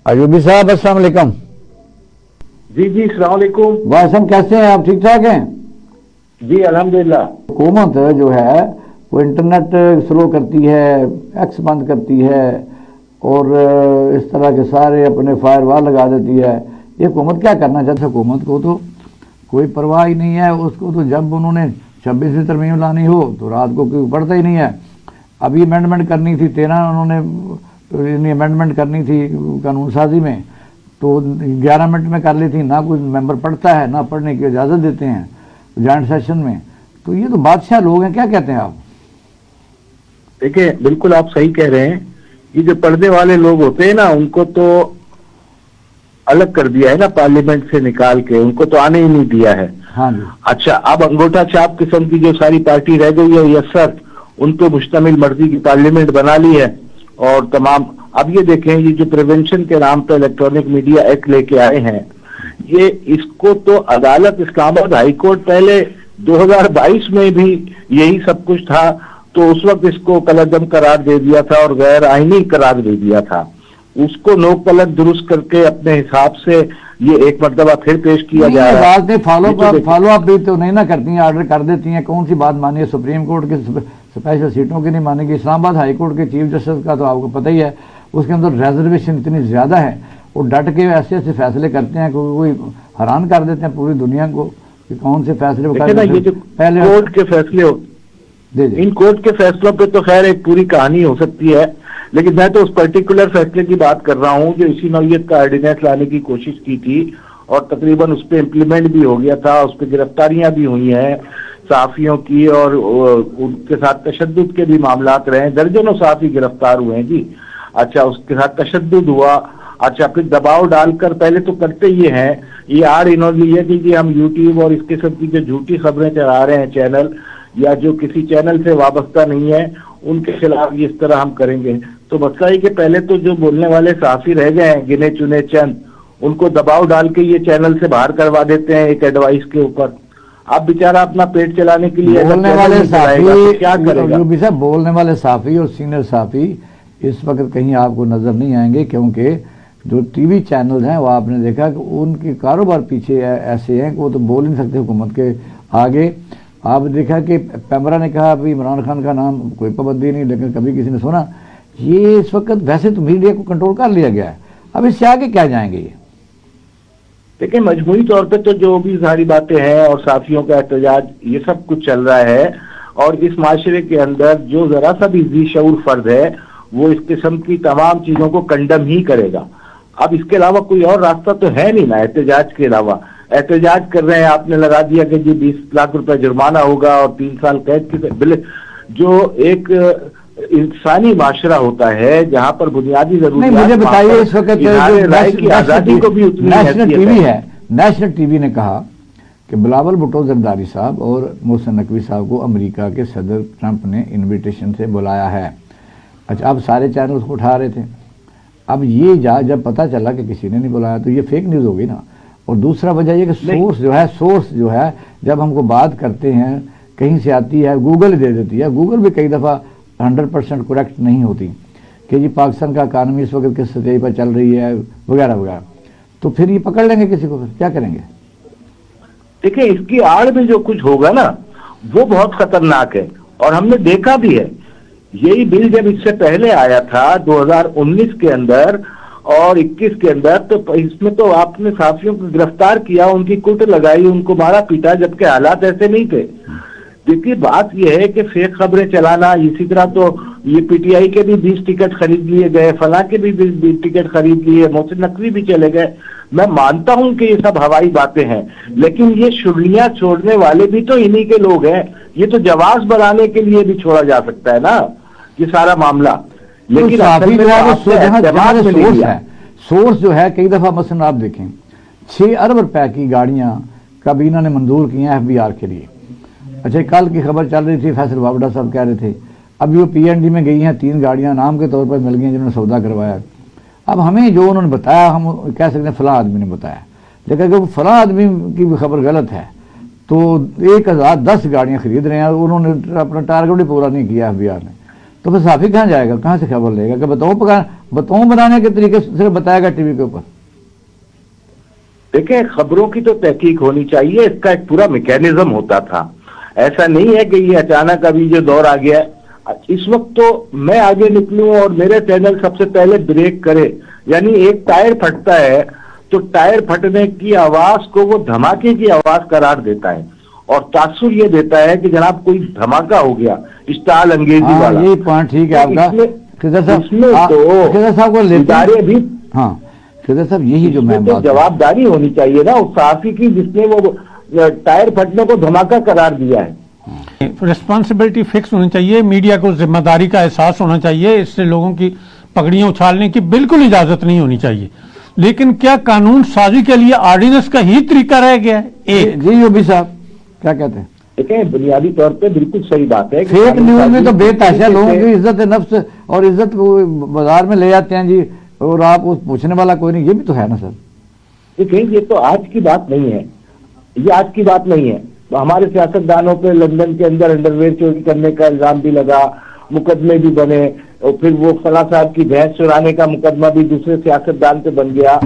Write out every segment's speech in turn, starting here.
अयूबी साहब अस्सलाम वालेकुम। जी जी अस्सलाम वालेकुम। वासम कैसे हैं आप, ठीक ठाक हैं? जी अल्हम्दुलिल्लाह। हुकूमत जो है वो इंटरनेट स्लो करती है, एक्स बंद करती है और इस तरह के सारे अपने फायरवॉल लगा देती है। ये हुकूमत क्या करना चाहती है? हुकूमत को तो कोई परवाह ही नहीं है। उसको तो जब उन्होंने 26वीं तरमीम लानी हो तो रात को कोई पढ़ता ही नहीं है। अभी अमेंडमेंट करनी थी 13 उन्होंने अमेंडमेंट करनी थी कानून साजी में, तो 11 मिनट में कर ली थी। ना कोई मेंबर पढ़ता है, ना पढ़ने की इजाज़त देते हैं जॉइंट सेशन में। तो ये तो बादशाह लोग हैं, क्या कहते हैं आप? देखिए बिल्कुल आप सही कह रहे हैं। ये जो पढ़ने वाले लोग होते हैं ना, उनको तो अलग कर दिया है ना, पार्लियामेंट से निकाल के उनको तो आने ही नहीं दिया है। हाँ जी। अच्छा, अब अंगूठा छाप किस्म की जो सारी पार्टी रह गई है, यस सर, उन पे मुश्तमिल मर्जी की पार्लियामेंट बना ली है। और तमाम अब ये देखें, ये जो प्रिवेंशन के नाम पे इलेक्ट्रॉनिक मीडिया एक्ट लेके आए हैं, ये इसको तो अदालत इस्लामाबाद हाई कोर्ट पहले 2022 में भी यही सब कुछ था, तो उस वक्त इसको कलअदम करार दे दिया था और गैर आईनी करार दे दिया था। उसको नो कलक दुरुस्त करके अपने हिसाब से ये एक मरतबा फिर पेश किया जा रहा है। फॉलो अप भी तो नहीं ना करती हैं, ऑर्डर कर देती हैं। कौन सी बात मानिए, सुप्रीम कोर्ट की स्पेशल सीटों की नहीं मानेगी। इस्लामाबाद हाई कोर्ट के चीफ जस्टिस का तो आपको पता ही है, उसके अंदर रिजर्वेशन इतनी ज्यादा है, वो डट के ऐसे ऐसे फैसले करते हैं, कोई हैरान कर देते हैं पूरी दुनिया को कि कौन से फैसले वो करते हैं। ये जो पहले कोर्ट के फैसले इन कोर्ट के फैसलों पे तो खैर एक पूरी कहानी हो सकती है, लेकिन मैं तो उस पर्टिकुलर फैसले की बात कर रहा हूं जो इसी नौयत का ऑर्डिनेंस लाने की कोशिश की थी और तकरीबन उस पर इम्प्लीमेंट भी हो गया था। उस पर गिरफ्तारियां भी हुई हैं सहाफियों की, और उनके साथ तशद्दुद के भी मामलात रहे। दर्जनों सहाफी गिरफ्तार हुए हैं जी। अच्छा, उसके साथ तशद्दुद हुआ। अच्छा, फिर दबाव डालकर पहले तो करते ये हैं, ये आड़ इन्होंने लिया कि हम यूट्यूब और इसके सब की जो झूठी खबरें चला रहे हैं चैनल, या जो किसी चैनल से वाबस्ता नहीं है, उनके खिलाफ इस तरह हम करेंगे। तो मसला है कि पहले तो जो बोलने वाले सहाफी रह गए हैं गिने चुने चंद, उनको दबाव डाल के ये चैनल से बाहर करवा देते हैं एक एडवाइस के ऊपर। आप बेचारा अपना पेट चलाने के लिए बोलने वाले साफी तो क्या करेगा? बोलने वाले साफी और सीनियर साफी इस वक्त कहीं आपको नजर नहीं आएंगे, क्योंकि जो टीवी चैनल हैं वो आपने देखा कि उनके कारोबार पीछे ऐसे हैं कि वो तो बोल नहीं सकते हुकूमत के आगे। आप देखा कि पैमरा ने कहा अभी इमरान खान का नाम कोई पाबंदी नहीं, लेकिन कभी किसी ने सुना। ये इस वक्त वैसे तो मीडिया को कंट्रोल कर लिया गया है, अब इससे आगे क्या जाएंगे ये? देखिए, मजबूरी तौर पे तो जो भी सारी बातें हैं और साफियों का एहतजाज, ये सब कुछ चल रहा है, और इस माशरे के अंदर जो जरा सा भी जी शऊर फर्द है वो इस किस्म की तमाम चीजों को कंडम ही करेगा। अब इसके अलावा कोई और रास्ता तो है नहीं ना एहतजाज के अलावा। एहतजाज कर रहे हैं, आपने लगा दिया कि जी 20 लाख रुपए जुर्माना होगा और 3 साल कैद की। जो एक इंसानी माशरा होता है जहां पर बुनियादी जरूरत, मुझे बताइए इस वक्त राय की आजादी को भी उतनी नेशनल टीवी ने कहा कि बिलावल भुट्टो जरदारी साहब और मोहसिन नकवी साहब को अमेरिका के सदर ट्रंप ने इनविटेशन से बुलाया है। अच्छा, अब सारे चैनल उसको उठा रहे थे। अब ये जब पता चला कि किसी ने नहीं बुलाया तो ये फेक न्यूज़ हो गई ना। और दूसरा वजह ये कि सोर्स जो है जब हमको बात करते हैं कहीं से आती है, गूगल दे देती है। गूगल भी कई दफ़ा 100% करेक्ट नहीं होती कि जी पाकिस्तान का इकानमी इस वक्त किस सतह पर चल रही है वगैरह वगैरह। तो फिर ये पकड़ लेंगे किसी को, फिर क्या करेंगे? देखिए, इसकी आड़ में जो कुछ होगा ना वो बहुत खतरनाक है, और हमने देखा भी है। यही बिल जब इससे पहले आया था 2019 के अंदर और 21 के अंदर, तो इसमें तो आपने साफियों को गिरफ्तार किया, उनकी कुट लगाई, उनको मारा पीटा, जबकि हालात ऐसे नहीं थे। देखिए, बात यह है कि फेक खबरें चलाना, इसी तरह तो ये पीटीआई के भी 20 टिकट खरीद लिए गए, फला के भी 20 टिकट खरीद लिए, मोहसिन नकवी भी चले गए। मैं मानता हूं कि ये सब हवाई बातें हैं, लेकिन ये शुगलियां छोड़ने वाले भी तो इन्हीं के लोग हैं। ये तो जवाब बनाने के लिए भी छोड़ा जा सकता है ना ये सारा मामला। लेकिन सोर्स जो है कई दफा मसलन आप देखें 6 अरब रुपए की गाड़ियां काबीना ने मंजूर की हैं एफबीआर के लिए। अच्छा, कल की खबर चल रही थी, फैसल बावड़ा साहब कह रहे थे अब वो पीएनडी में गई हैं 3 गाड़ियां नाम के तौर पर मिल गई जिन्होंने सौदा करवाया। अब हमें जो उन्होंने बताया हम कह सकते हैं फलां आदमी ने बताया, लेकिन अगर फलां आदमी की भी खबर गलत है तो 1010 गाड़ियां खरीद रहे हैं, उन्होंने अपना टारगेट भी पूरा नहीं किया एफबीआर ने। तो फिर साफी कहाँ जाएगा, कहाँ से खबर लेगा कि बताओ बताऊं बनाने के तरीके सिर्फ बताएगा टीवी के ऊपर। देखें, खबरों की तो तहकीक होनी चाहिए, इसका एक पूरा मैकेनिज्म होता था। ऐसा नहीं है कि ये अचानक अभी जो दौर आ गया है। इस वक्त तो मैं आगे निकलूं और मेरे चैनल सबसे पहले ब्रेक करे, यानी एक टायर फटता है तो टायर फटने की आवाज को वो धमाके की आवाज करार देता है और तासुर ये देता है कि जनाब कोई धमाका हो गया, स्टाइल अंग्रेजी वाला। ये पॉइंट ठीक है आपका। इसमें तो साहब को इदारे भी, हाँ खिदर साहब, यही जो मैं तो जवाबदारी होनी चाहिए ना उस सहाफी की जिसने वो टायर फटने को धमाका करार दिया है। रिस्पॉन्सिबिलिटी फिक्स होनी चाहिए, मीडिया को जिम्मेदारी का एहसास होना चाहिए, इससे लोगों की पगड़ियां उछालने की बिल्कुल इजाजत नहीं होनी चाहिए। लेकिन क्या कानून साजी के लिए ऑर्डिनेंस का ही तरीका रह गया है? एक जी यूबी साहब क्या कहते हैं? देखें, बुनियादी तौर पे बिल्कुल सही बात है। फेक न्यूज में तो बेतहाशा लोगों की इज्जत नफ्स और इज्जत को बाजार में ले जाते हैं जी, और आप उस पूछने वाला कोई नहीं, ये भी तो है ना सर। देखिए, ये तो आज की बात नहीं है, ये आज की बात नहीं है। तो हमारे सियासतदानों पे लंदन के अंदर अंडरवेयर चोरी करने का इल्जाम भी लगा, मुकदमे भी बने, और फिर वो फला साहब की भैंस चुराने का मुकदमा भी दूसरे सियासतदान पे बन गया।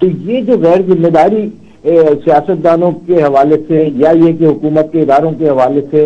तो ये जो गैर जिम्मेदारी सियासतदानों के हवाले से, या ये कि हुकूमत के इदारों के हवाले से,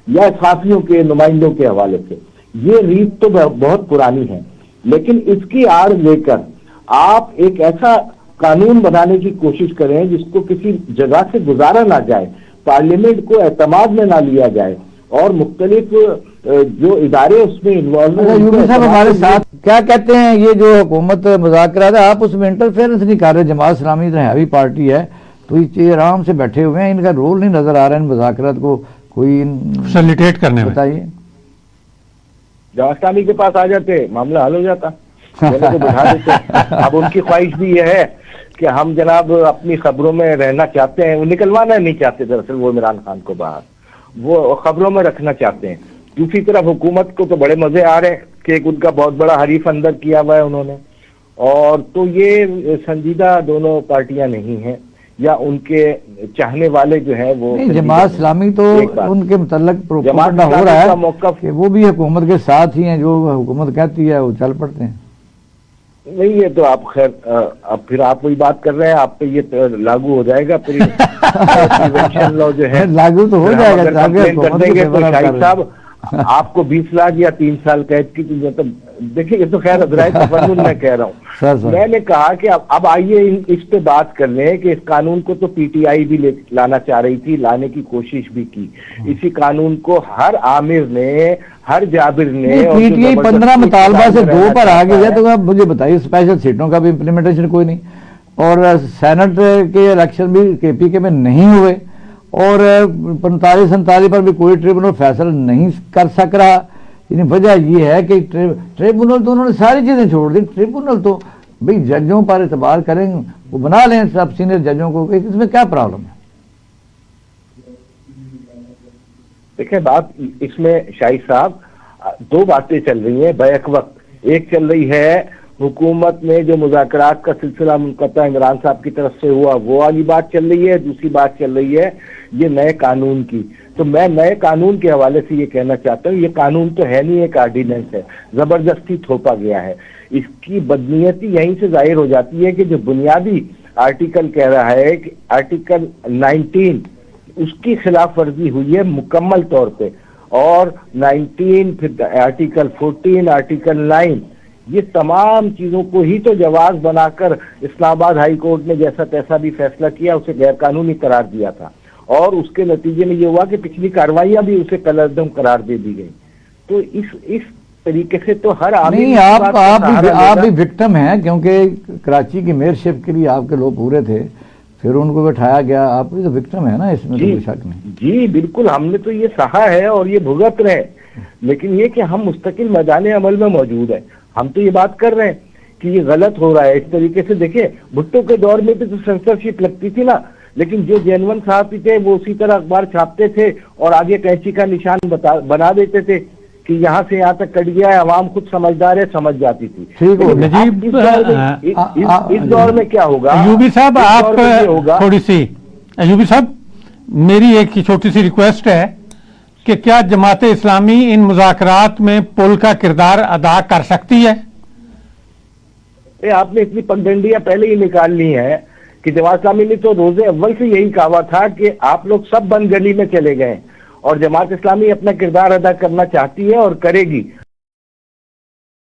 या सहाफियों के नुमाइंदों के हवाले से, ये रीत तो बहुत पुरानी है। लेकिन इसकी आड़ लेकर आप एक ऐसा कानून बनाने की कोशिश करें जिसको किसी जगह से गुजारा ना जाए, पार्लियामेंट को एतमाद में ना लिया जाए, और मुख्तलिफ जो इदारे उसमें इन्वॉल्व हैं। यूबी साहब हमारे साथ क्या कहते हैं, ये जो हुकूमत मुज़ाकरात है, आप उसमें इंटरफेरेंस नहीं कर रहे। जमात इस्लामी हैवी पार्टी है, तो ये आराम से बैठे हुए हैं, इनका रोल नहीं नजर आ रहा है इन मुज़ाकरात को कोई फैसिलिटेट करने में। बताइए, जमात इस्लामी के पास आ जाते, मामला हल हो जाता, दोनों को बिठा देते। अब उनकी ख्वाहिश भी यह है कि हम जनाब अपनी खबरों में रहना चाहते हैं, वो निकलवाना नहीं चाहते दरअसल वो इमरान खान को बाहर, वो खबरों में रखना चाहते हैं। दूसरी तरफ हुकूमत को तो बड़े मजे आ रहे हैं कि एक उनका बहुत बड़ा हरीफ अंदर किया हुआ है उन्होंने, और तो ये संजीदा दोनों पार्टियां नहीं हैं, या उनके चाहने वाले जो है वो जमात इस्लामी तो उनके मुतल्लिक प्रोपेगेंडा हो रहा है कि वो भी हुकूमत के साथ ही हैं, जो हुकूमत कहती है वो चल पड़ते हैं। नहीं, ये तो आप खैर अब फिर आप वही बात कर रहे हैं, आप पे ये तो लागू हो जाएगा फिर प्रिवेंशन लॉ जो है लागू तो हो जाएगा। कर देंगे तो शाहिद साहब आपको 20 लाख या 3 साल कैद की, मतलब देखिए ये तो खैर अदराय तफन्नुन मैं कह रहा हूँ। मैंने कहा कि अब आइए इस पे बात कर लें कि इस कानून को तो पीटीआई भी लाना चाह रही थी, लाने की कोशिश भी की। इसी कानून को हर आमिर ने, हर जाबिर ने, पीटीआई 15 मुतालबा से 2 पर आ गया। तो आप मुझे बताइए, स्पेशल सीटों का भी इम्प्लीमेंटेशन कोई नहीं, और सेनेट के इलेक्शन भी केपीके में नहीं हुए, और 45-47 पर भी कोई ट्रिब्यूनल फैसला नहीं कर सक रहा। यानी वजह यह है कि ट्रिब्यूनल तो उन्होंने सारी चीजें छोड़ दी। ट्रिब्यूनल तो भाई जजों पर एतबार करेंगे, वो बना लें सब सीनियर जजों को, इसमें क्या प्रॉब्लम है? देखिए बात इसमें शाहिद साहब 2 बातें चल रही हैं बैक वक्त। एक चल रही है हुकूमत में जो मुज़ाकरात का सिलसिला मुनक़ता इमरान साहब की तरफ से हुआ वो वाली बात चल रही है, दूसरी बात चल रही है ये नए कानून की। तो मैं नए कानून के हवाले से ये कहना चाहता हूँ, ये कानून तो है नहीं, एक ऑर्डिनेंस है, जबरदस्ती थोपा गया है। इसकी बदनीयती यहीं से जाहिर हो जाती है कि जो बुनियादी आर्टिकल कह रहा है कि आर्टिकल 19 उसकी खिलाफ वर्जी हुई है मुकम्मल तौर पे, और 19 फिर आर्टिकल 14 आर्टिकल 9 ये तमाम चीजों को ही तो जवाब बनाकर इस्लामाबाद हाई कोर्ट ने जैसा तैसा भी फैसला किया, उसे गैर कानूनी करार दिया था, और उसके नतीजे में ये हुआ कि पिछली कार्रवाइयां भी उसे कलअदम करार दे दी गई। तो इस तरीके से तो हर नहीं, आप भी विक्टिम हैं, क्योंकि कराची की मेयरशिप के लिए आपके लोग पूरे थे, फिर उनको बैठाया गया, आप भी तो विक्टिम है ना, इसमें तो कोई शक नहीं। जी बिल्कुल, हमने तो ये सहा है और ये भुगत रहे, लेकिन ये कि हम मुस्तकिल मैदान अमल में मौजूद है। हम तो ये बात कर रहे हैं कि ये गलत हो रहा है इस तरीके से। देखिए भुट्टो के दौर में भी तो सेंसरशिप लगती थी ना, लेकिन जो जेनवन साहब थे वो उसी तरह अखबार छापते थे और आगे कैंची का निशान बना देते थे कि यहाँ से यहाँ तक कट गया है, अवाम खुद समझदार है, समझ जाती थी। ठीक हो नजीब, इस दौर में क्या होगा? यूबी साहब आप थोड़ी सी, यूबी साहब मेरी एक छोटी सी रिक्वेस्ट है कि क्या जमात इस्लामी इन मुज़ाकरात में पुल का किरदार अदा कर सकती है? آپ نے اتنی پگڈنڈیاں پہلے ہی نکال لی ہیں کہ جماعت اسلامی نے تو روز اول سے یہی کہا تھا کہ آپ لوگ سب بند گلی میں چلے گئے، اور جماعت اسلامی اپنا کردار ادا کرنا چاہتی ہے اور کرے گی،